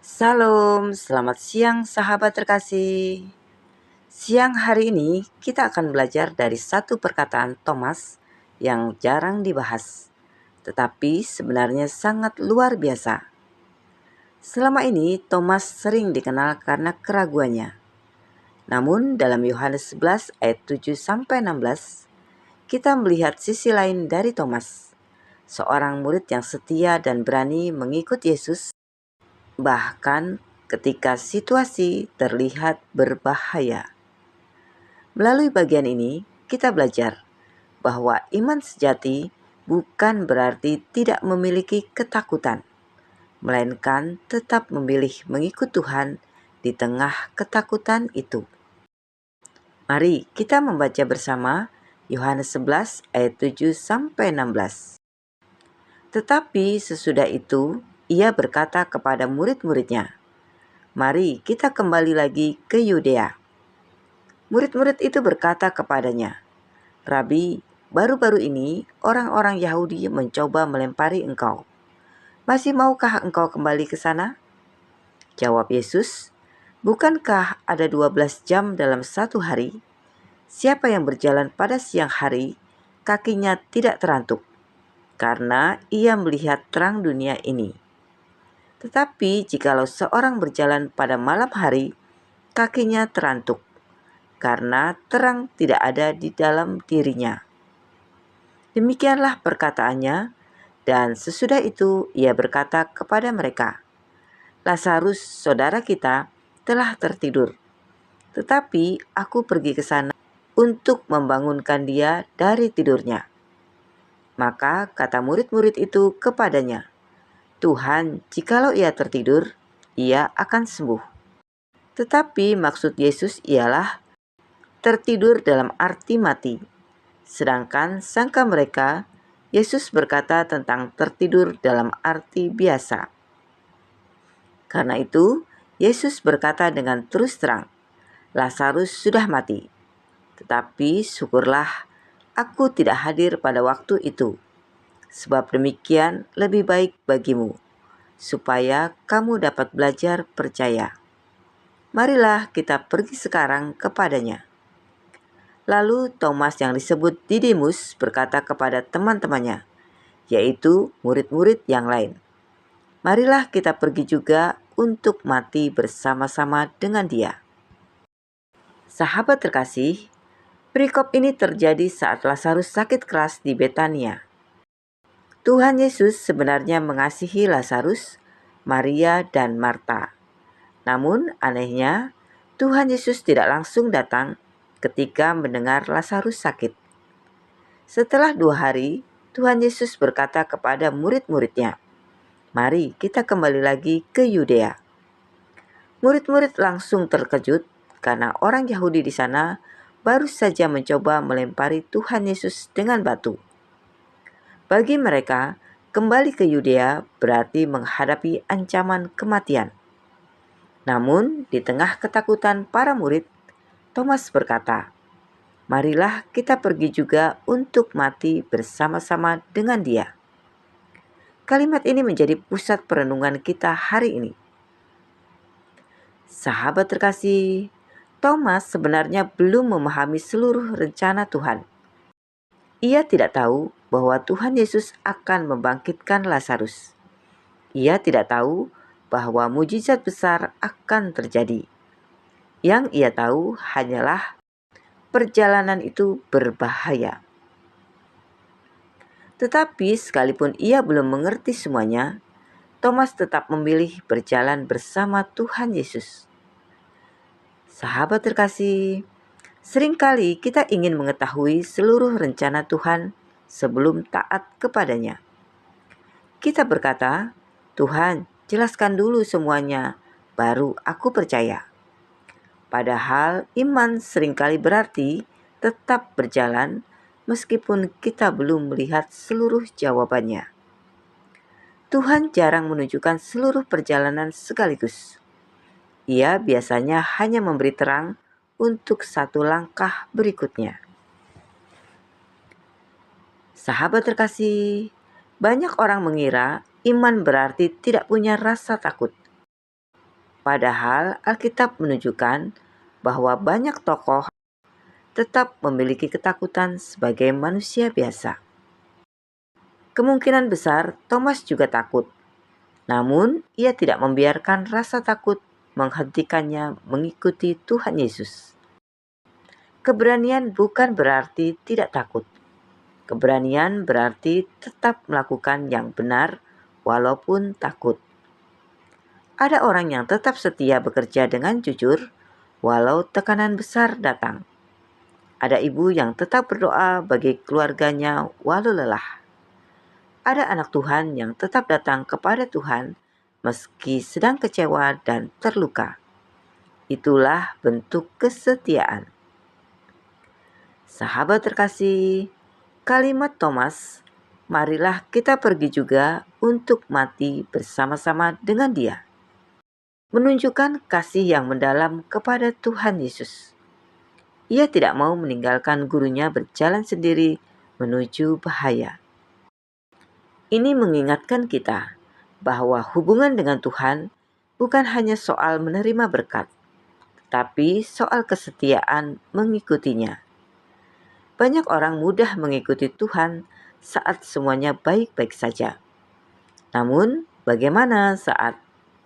Salam, selamat siang sahabat terkasih. Siang hari ini kita akan belajar dari satu perkataan Thomas yang jarang dibahas, tetapi sebenarnya sangat luar biasa. Selama ini Thomas sering dikenal karena keraguannya. Namun dalam Yohanes 11 ayat 7-16, kita melihat sisi lain dari Thomas, seorang murid yang setia dan berani mengikut Yesus bahkan ketika situasi terlihat berbahaya. Melalui bagian ini, kita belajar bahwa iman sejati bukan berarti tidak memiliki ketakutan, melainkan tetap memilih mengikut Tuhan di tengah ketakutan itu. Mari kita membaca bersama Yohanes 11 ayat 7-16. Tetapi sesudah itu, ia berkata kepada murid-muridnya, "Mari kita kembali lagi ke Yudea." Murid-murid itu berkata kepadanya, "Rabi, baru-baru ini orang-orang Yahudi mencoba melempari engkau. Masih maukah engkau kembali ke sana?" Jawab Yesus, "Bukankah ada 12 jam dalam satu hari? Siapa yang berjalan pada siang hari, kakinya tidak terantuk, karena ia melihat terang dunia ini. Tetapi jikalau seorang berjalan pada malam hari, kakinya terantuk, karena terang tidak ada di dalam dirinya." Demikianlah perkataannya, dan sesudah itu ia berkata kepada mereka, "Lazarus, saudara kita, telah tertidur, tetapi aku pergi ke sana untuk membangunkan dia dari tidurnya." Maka kata murid-murid itu kepadanya, "Tuhan, jikalau ia tertidur, ia akan sembuh." Tetapi maksud Yesus ialah tertidur dalam arti mati. Sedangkan sangka mereka, Yesus berkata tentang tertidur dalam arti biasa. Karena itu, Yesus berkata dengan terus terang, "Lazarus sudah mati. Tetapi syukurlah aku tidak hadir pada waktu itu. Sebab demikian lebih baik bagimu, supaya kamu dapat belajar percaya. Marilah kita pergi sekarang kepadanya." Lalu Thomas yang disebut Didimus berkata kepada teman-temannya, yaitu murid-murid yang lain, "Marilah kita pergi juga untuk mati bersama-sama dengan dia." Sahabat terkasih, perikop ini terjadi saat Lazarus sakit keras di Betania. Tuhan Yesus sebenarnya mengasihi Lazarus, Maria, dan Marta. Namun anehnya, Tuhan Yesus tidak langsung datang ketika mendengar Lazarus sakit. Setelah 2 hari, Tuhan Yesus berkata kepada murid-muridnya, "Mari kita kembali lagi ke Yudea." Murid-murid langsung terkejut karena orang Yahudi di sana baru saja mencoba melempari Tuhan Yesus dengan batu. Bagi mereka, kembali ke Yudea berarti menghadapi ancaman kematian. Namun, di tengah ketakutan para murid, Thomas berkata, "Marilah kita pergi juga untuk mati bersama-sama dengan dia." Kalimat ini menjadi pusat perenungan kita hari ini. Sahabat terkasih, Thomas sebenarnya belum memahami seluruh rencana Tuhan. Ia tidak tahu bahwa Tuhan Yesus akan membangkitkan Lazarus. Ia tidak tahu bahwa mujizat besar akan terjadi. Yang ia tahu hanyalah perjalanan itu berbahaya. Tetapi sekalipun ia belum mengerti semuanya, Thomas tetap memilih berjalan bersama Tuhan Yesus. Sahabat terkasih, seringkali kita ingin mengetahui seluruh rencana Tuhan sebelum taat kepadanya. Kita berkata, "Tuhan, jelaskan dulu semuanya, baru aku percaya." Padahal iman seringkali berarti tetap berjalan meskipun kita belum melihat seluruh jawabannya. Tuhan jarang menunjukkan seluruh perjalanan sekaligus. Ia biasanya hanya memberi terang untuk satu langkah berikutnya. Sahabat terkasih, banyak orang mengira iman berarti tidak punya rasa takut. Padahal Alkitab menunjukkan bahwa banyak tokoh tetap memiliki ketakutan sebagai manusia biasa. Kemungkinan besar Thomas juga takut, namun ia tidak membiarkan rasa takut menghentikannya mengikuti Tuhan Yesus. Keberanian bukan berarti tidak takut. Keberanian berarti tetap melakukan yang benar walaupun takut. Ada orang yang tetap setia bekerja dengan jujur walau tekanan besar datang. Ada ibu yang tetap berdoa bagi keluarganya walau lelah. Ada anak Tuhan yang tetap datang kepada Tuhan meski sedang kecewa dan terluka. Itulah bentuk kesetiaan. Sahabat terkasih, kalimat Thomas, marilah kita pergi juga untuk mati bersama-sama dengan Dia, menunjukkan kasih yang mendalam kepada Tuhan Yesus. Ia tidak mau meninggalkan gurunya berjalan sendiri menuju bahaya. Ini mengingatkan kita bahwa hubungan dengan Tuhan bukan hanya soal menerima berkat, tapi soal kesetiaan mengikutinya. Banyak orang mudah mengikuti Tuhan saat semuanya baik-baik saja. Namun, bagaimana saat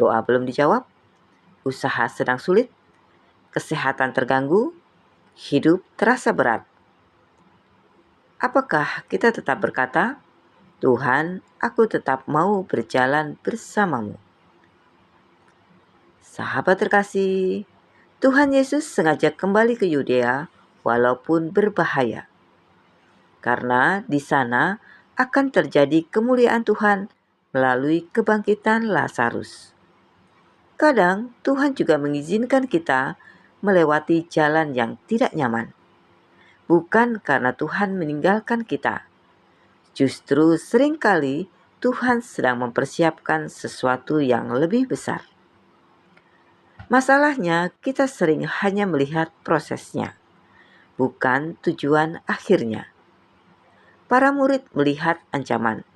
doa belum dijawab, usaha sedang sulit, kesehatan terganggu, hidup terasa berat? Apakah kita tetap berkata, "Tuhan, aku tetap mau berjalan bersamamu"? Sahabat terkasih, Tuhan Yesus sengaja kembali ke Yudea walaupun berbahaya. Karena di sana akan terjadi kemuliaan Tuhan melalui kebangkitan Lazarus. Kadang Tuhan juga mengizinkan kita melewati jalan yang tidak nyaman. Bukan karena Tuhan meninggalkan kita. Justru seringkali Tuhan sedang mempersiapkan sesuatu yang lebih besar. Masalahnya, kita sering hanya melihat prosesnya, bukan tujuan akhirnya. Para murid melihat ancaman.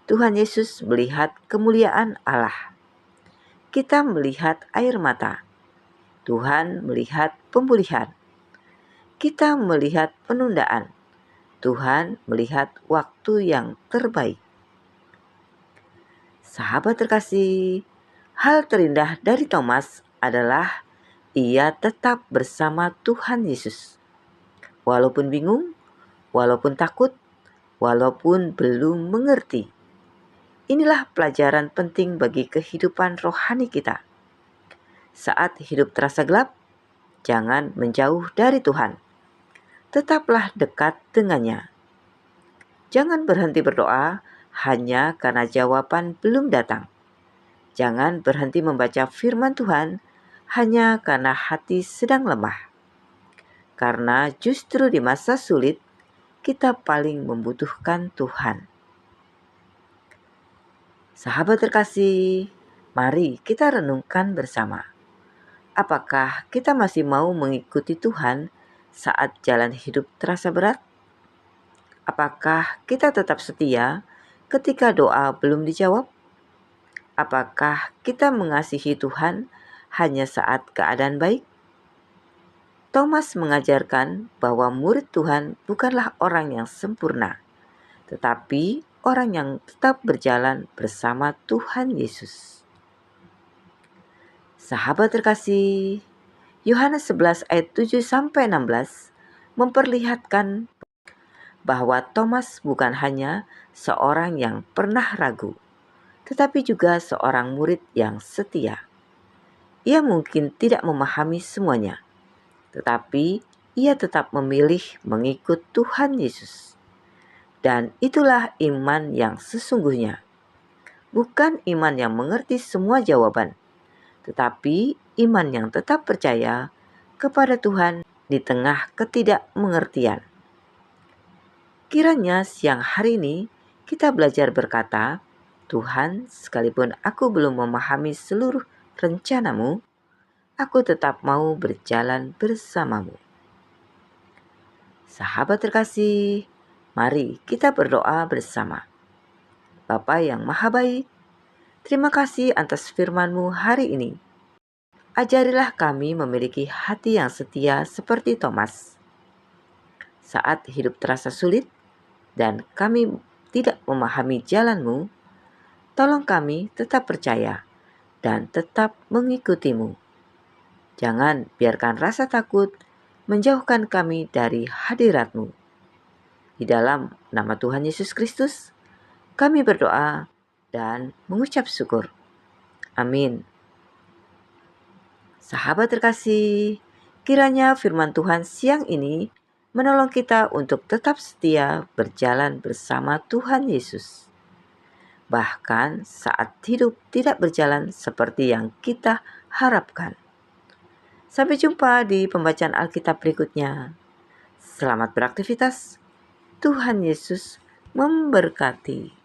Tuhan Yesus melihat kemuliaan Allah. Kita melihat air mata. Tuhan melihat pemulihan. Kita melihat penundaan. Tuhan melihat waktu yang terbaik. Sahabat terkasih, hal terindah dari Thomas adalah ia tetap bersama Tuhan Yesus. Walaupun bingung, walaupun takut, walaupun belum mengerti. Inilah pelajaran penting bagi kehidupan rohani kita. Saat hidup terasa gelap, jangan menjauh dari Tuhan. Tetaplah dekat dengannya. Jangan berhenti berdoa hanya karena jawaban belum datang. Jangan berhenti membaca firman Tuhan hanya karena hati sedang lemah. Karena justru di masa sulit, kita paling membutuhkan Tuhan. Sahabat terkasih, mari kita renungkan bersama. Apakah kita masih mau mengikuti Tuhan saat jalan hidup terasa berat? Apakah kita tetap setia ketika doa belum dijawab? Apakah kita mengasihi Tuhan hanya saat keadaan baik? Thomas mengajarkan bahwa murid Tuhan bukanlah orang yang sempurna, tetapi orang yang tetap berjalan bersama Tuhan Yesus. Sahabat terkasih, Yohanes 11 ayat 7-16 memperlihatkan bahwa Thomas bukan hanya seorang yang pernah ragu, tetapi juga seorang murid yang setia. Ia mungkin tidak memahami semuanya, tetapi ia tetap memilih mengikut Tuhan Yesus. Dan itulah iman yang sesungguhnya. Bukan iman yang mengerti semua jawaban, tetapi iman yang tetap percaya kepada Tuhan di tengah ketidakmengertian. Kiranya siang hari ini kita belajar berkata, "Tuhan, sekalipun aku belum memahami seluruh rencanamu, aku tetap mau berjalan bersamamu." Sahabat terkasih, mari kita berdoa bersama. Bapa yang Maha Baik, terima kasih atas firman-Mu hari ini. Ajarilah kami memiliki hati yang setia seperti Thomas. Saat hidup terasa sulit dan kami tidak memahami jalan-Mu, tolong kami tetap percaya dan tetap mengikutimu. Jangan biarkan rasa takut menjauhkan kami dari hadirat-Mu. Di dalam nama Tuhan Yesus Kristus, kami berdoa dan mengucap syukur. Amin. Sahabat terkasih, kiranya firman Tuhan siang ini menolong kita untuk tetap setia berjalan bersama Tuhan Yesus. Bahkan saat hidup tidak berjalan seperti yang kita harapkan. Sampai jumpa di pembacaan Alkitab berikutnya. Selamat beraktivitas. Tuhan Yesus memberkati.